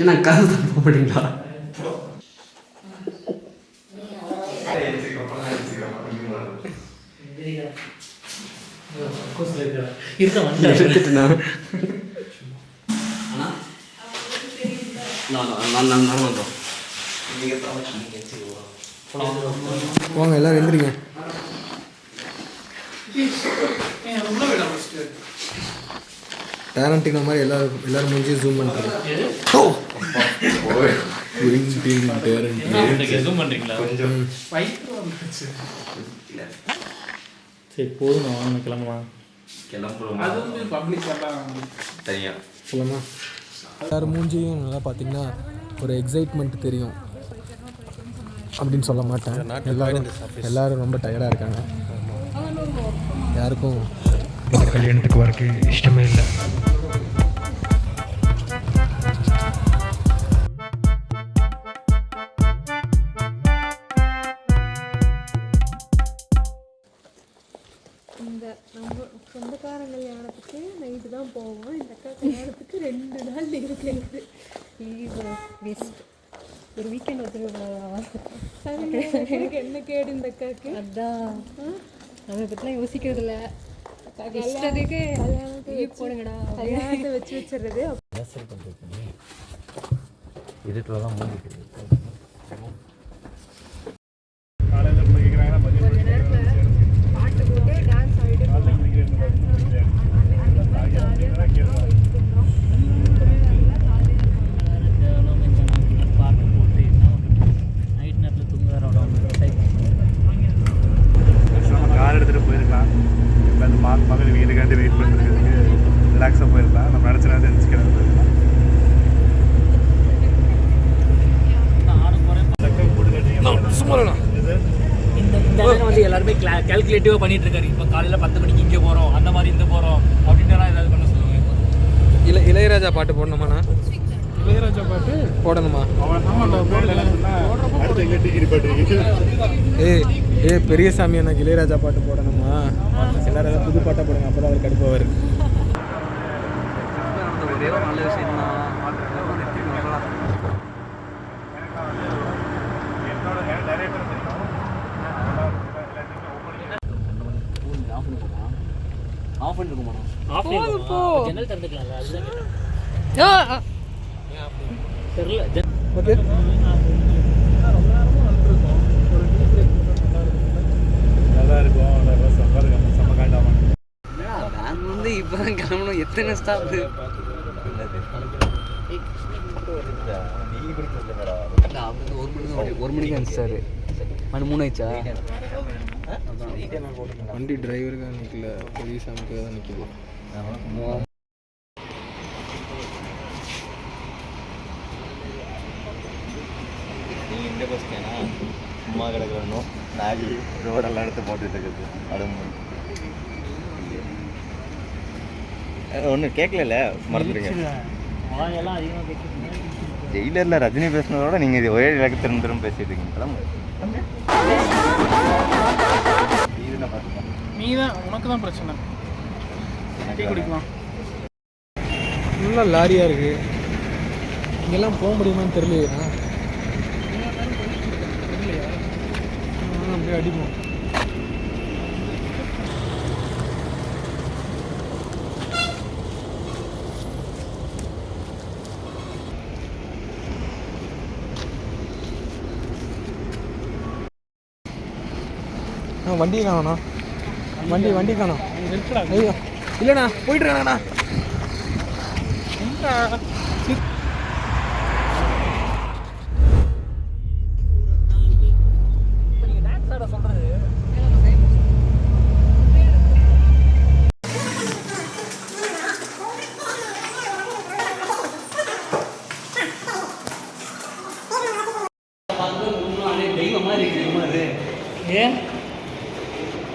நான் காசு தான் போக மாட்டீங்களா? வாங்க எல்லாரும் எழுந்திரிங்க. டேலண்டிங் மாதிரி எல்லாரும் முடிஞ்சு ஜூம் பண்ணுறாங்க. சரி போதும், வாங்க கிளம்பலாம். சொல்லமா எல்லாரும் மூஞ்சியும் நல்லா பார்த்தீங்கன்னா ஒரு எக்ஸைட்மெண்ட் தெரியும் அப்படின்னு சொல்ல மாட்டேன். எல்லாரும் ரொம்ப டயர்டாக இருக்காங்க. யாருக்கும் கல்யாணத்துக்கு வரக்கு இஷ்டமே இல்லை. இந்த நம்ம சொந்தக்காரங்க கல்யாணத்துக்கு நைட்டு தான் போவோம். இந்த அக்கா கல்யாணத்துக்கு 2 நாள் இருக்கு. பெஸ்ட் ஒரு வீக்கெண்ட் எனக்கு என்ன கேடு இந்த அக்காவுக்கு? அதான் நம்ம பற்றிலாம் யோசிக்கிறது இல்லை. இஷ்டத்துக்கு கல்யாணத்தை போடுங்கடா, கல்யாணத்தை வச்சு வச்சிடுறது. இதுக்குலாம் கார் எடுத்துகிட்டு போயிருக்கலாம். இப்போ அந்த பக்கத்து வீட்டுக்காண்டி வெயிட் பண்ணுறதுக்கு ரிலாக்ஸாக போயிருக்கலாம். நம்ம நினச்ச நேரத்தை நினச்சிக்கிறாங்க போயிருக்கலாம். இந்த வந்து எல்லாருமே கால்குலேட்டிவாக பண்ணிட்டு இருக்காரு. இப்போ காலையில் 10 மணிக்கு இங்கே போகிறோம், அந்த மாதிரி இந்த போகிறோம் அப்படின்ட்டு ஏதாவது பண்ண சொல்லுவாங்க. இளையராஜா பாட்டு போடணுமாண்ணா? இளையராஜா பாட்டு போடணுமா? அடுத்த பெரியசாமி எனக்கு இளையராஜா பாட்டு போடணுமா? எல்லாரும் புது பாட்டை போடுங்க, அப்போ தான் அவர் கடுப்பாவார். ஒரே ஒரு நல்ல விஷயம் தான். ஆஃப் பண்ணிருக்குமா? ஜன்னல் திறந்துக்கலாம்ல, அதுதான் தெரியல. ஓகே நல்லா இருக்கும். செம்ம காண்டாமல் நான் வந்து இப்போ தான் கிளம்பணும். எத்தனை ஸ்டாப்? ஒரு மணிக்கு வந்துச்சாரு. மணி 3 ஆயிடுச்சா? வண்டி டிரைவருக்காக நிற்கல, பெரியசாமிக்காக தான் நிற்கிது. நீங்கள் இந்த பஸ்க்கேனா சும்மா கிடக்கணும். நாகி ரோடெல்லாம் எடுத்து போட்டுட்டு இருக்குது. அதுவும் ஒன்றும் கேட்கல, மறந்துடுங்க. வாயெல்லாம் அதிகமாக கேட்குறீங்க. ஜெயிலரில் ரஜினி பேசினதோட நீங்கள் இது ஒரே இலக்கு திரும்ப பேசிட்டு இருக்கீங்க. நீ தான், உனக்கு தான் பிரச்சனை. டீ குடிக்கலாம். ஃபுல்லாக லாரியாக இருக்குது. இங்கெல்லாம் போக முடியுமான்னு தெரியலையா? அப்படியே அடிப்போம். வண்டியை காணோண்ணா. வண்டி காணோம். ஐயோ இல்லைண்ணா, போயிட்டு இருக்காண்ணா. ஏன்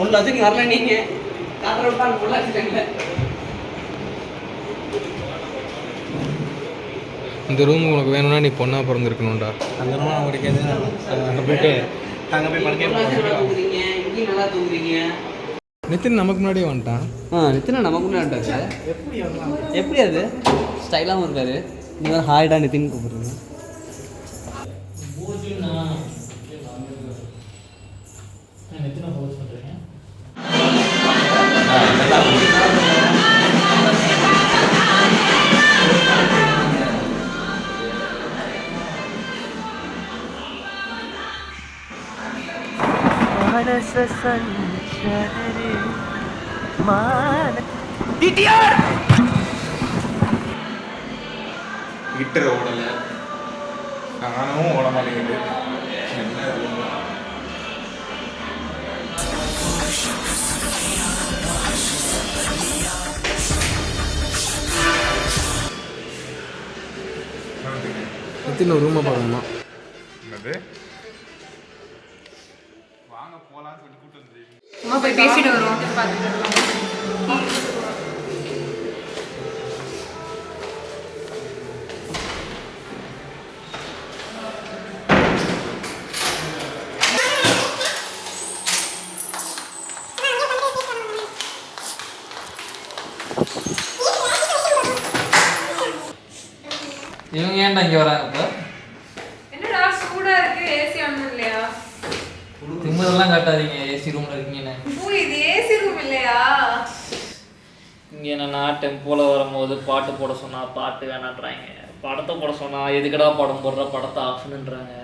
ஒன்று வச்சுக்கு வரல நீங்கள் காத்திர விட்டாங்க உள்ள வச்சுட்டாங்களே. இந்த ரூம் உனக்கு வேணும்னா நீ பொண்ணாக பிறந்திருக்கணும்டா. அந்த ரூம் அவங்களுக்கு எது அங்கே போயிட்டு அங்கே போய் தூங்குறீங்க, இங்கேயும் நல்லா தூங்குறீங்க. நிதின் நமக்கு முன்னாடியே வந்துட்டான். நித்தினா நமக்கு முன்னாடி எப்படி அது ஸ்டைலாகவும் இருக்காரு. நீங்கள் ஹாய்டா நிதின் கூப்பிடுறீங்க. ஹீட்டர் ஓடலை, நானும் ஓட மாட்டேங்குது. நித்தின் ஒரு ரூமை பார்க்கணுமா? என்னது வாங்க போகலான்னு சொல்லி கூப்பிட்டு வந்து சும்மா போய் பேசிட்டு வருவோம். பார்த்துட்டு இவங்க ஏன்டா இங்கே வராங்க இப்போ? என்னடா சூடா இருக்கு, ஏசி ஒன்றும் இல்லையா? திமுறெல்லாம் காட்டாதீங்க, ஏசி ரூமில் இருக்கீங்கன்னு. இது ஏசி ரூம் இல்லையா? இங்கே என்னன்னா டெம்போவில் வரும்போது பாட்டு போட சொன்னால் பாட்டு வேணான்றாங்க, படத்தை போட சொன்னால் எதுக்கடா படம் போடுற, படத்தை ஆஃப்னுன்றாங்க.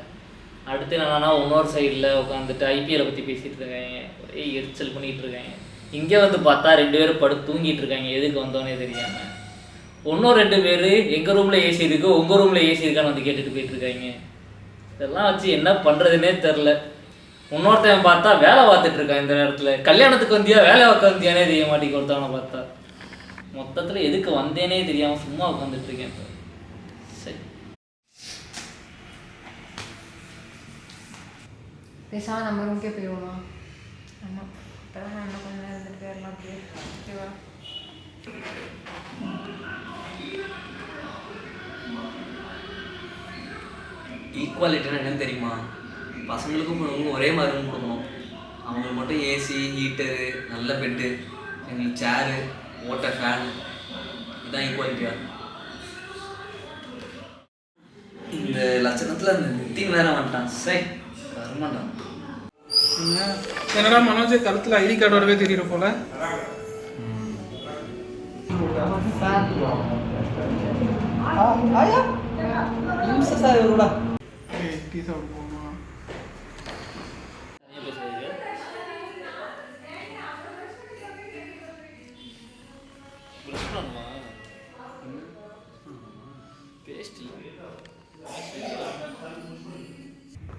அடுத்து என்னன்னா இன்னொரு சைடில் உட்காந்துட்டு ஐபிஎல்லை பற்றி பேசிகிட்டு இருக்காங்க, ஒரே எரிச்சல் பண்ணிகிட்டு இருக்காங்க. இங்கே வந்து பார்த்தா 2 பேரும் படுத்து தூங்கிட்டு இருக்காங்க, எதுக்கு வந்தோன்னே தெரியாமல். இன்னும் 2 பேர் எங்கள் ரூமில் ஏசி இருக்குது, உங்கள் ரூமில் ஏசி இருக்கான்னு வந்து கேட்டுட்டு போயிட்டுருக்காங்க. இதெல்லாம் வச்சு என்ன பண்ணுறதுனே தெரில. இன்னொருத்தன் பார்த்தா வேலை பார்த்துட்டு இருக்கான் இந்த நேரத்தில். கல்யாணத்துக்கு வந்தியா வேலை பார்க்க வந்தியானே தெரிய மாட்டேங்க ஒருத்தவனை பார்த்தா. மொத்தத்தில் எதுக்கு வந்தேனே தெரியாமல் சும்மா உட்காந்துட்டு இருக்கேன் இப்போ. சரி பேசாமல் நம்ம ரூம்க்கே போயிடுவோமா? ஆமாம், அப்புறம் நம்ம கொஞ்ச நேரம் இருந்துட்டு போயிடலாம். ஓகேவா? ஈக்குவாலிட்டினா என்னன்னு தெரியுமா? பசங்களுக்கும் பொண்ணுங்களுக்கும் ஒரே மாதிரி ரூம் கொடுக்கணும். அவங்களுக்கு மட்டும் ஏசி, ஹீட்டரு, நல்ல பெட்டு, எங்களுக்கு சேரு, ஓட்ட ஃபேன், இதுதான் ஈக்குவாலிட்டியா? இந்த லட்சணத்தில் அந்த நித்தின் வேற வந்துட்டான். சரி வரமாட்டான். என்னடா மனோஜ் கழுத்தில் ஐடி கார்டோடவே தெரியுற போல. சார் இவரோட டீ சாப்பிட போகணுமா?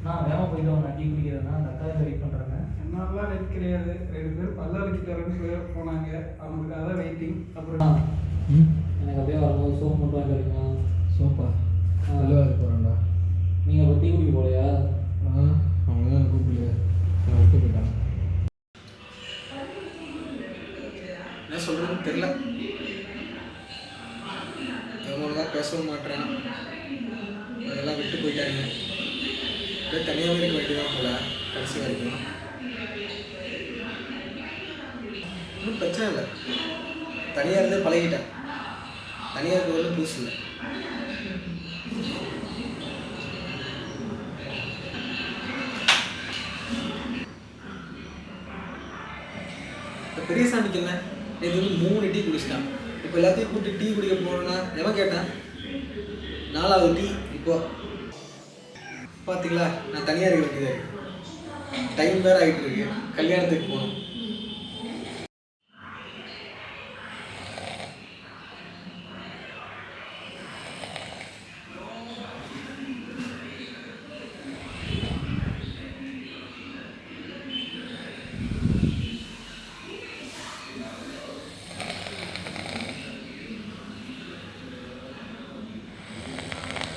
நான் வேகமாக போயிட்டு நான் டீ குடிக்கிறேன்னா அந்த அக்கா வெயிட் பண்ணுறாங்க. என்னெல்லாம் ரெட் கிடையாது, 2 பேர் பல்லாளிக்கிட்ட போனாங்க, அவங்களுக்காக தான் வெயிட்டிங். அப்புறம் எனக்கு அப்படியே வரும்போது சோப்பு மட்டும் வாங்கி தரீங்களா? சோப்பா நல்லதாக போகிறேன்டா. நீங்கள் அப்போ டீ குடிக்க போலையா? அவங்க தான் கூப்பிடல, நான் விட்டு போயிட்டாங்க. என்ன சொல்கிறதுன்னு தெரில. அவங்கள பேசவும் மாட்டேறேன், அதெல்லாம் விட்டு போயிட்டாங்க. அப்படியே தனியாகவே இருக்க வேண்டியதான் போல கடைசி வரைக்கும். ஒன்றும் பிரச்சனை இல்லை, தனியாக இருந்தே பழகிட்டேன். தனியாக இருக்கிறது புதுசு இல்லை. இப்போ பெரியசாமிக்கு என்ன, இது வந்து 3 டீ குடிச்சிட்டான். இப்போ எல்லாத்தையும் கூப்பிட்டு டீ குடிக்க போகணுன்னா எவன் கேட்டான்? 4வது டீ. இப்போ பார்த்தீங்களா, நான் தனியாக இருக்க வேண்டியதாக இருக்கு. டைம் வேறு ஆகிட்டு இருக்கு, கல்யாணத்துக்கு போகணும்.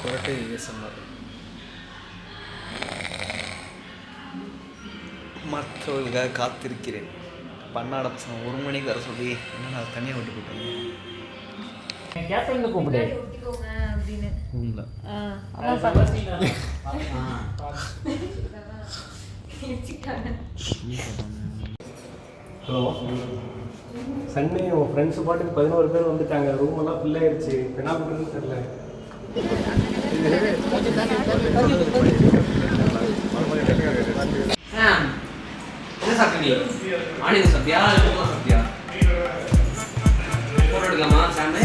கொரட்டை ஏசமார் மற்றவர்களுக்காக காத்திருக்கிறேன். பண்ணாட பசங்க 1 மணிக்கு வர சொல்லி என்ன நான் தனியாக விட்டு போயிட்டேன். கேட்டரிங்க கூப்பிடு அப்படின்னு. இல்லை ஹலோ சண்டே உன் ஃப்ரெண்ட்ஸு பாட்டுக்கு 11 பேர் வந்துட்டாங்க, ரூம் எல்லாம் ஃபில் ஆயிடுச்சு, என்ன பண்ணுறதுன்னு தெரியல. சாம் என்ன சாப்பிட்ட நீ? ஆனியன் சாப்பிட்டியா? இல்லை சாப்பிட்டியா? ஃபோட்டோ எடுக்கலாமா சாம்?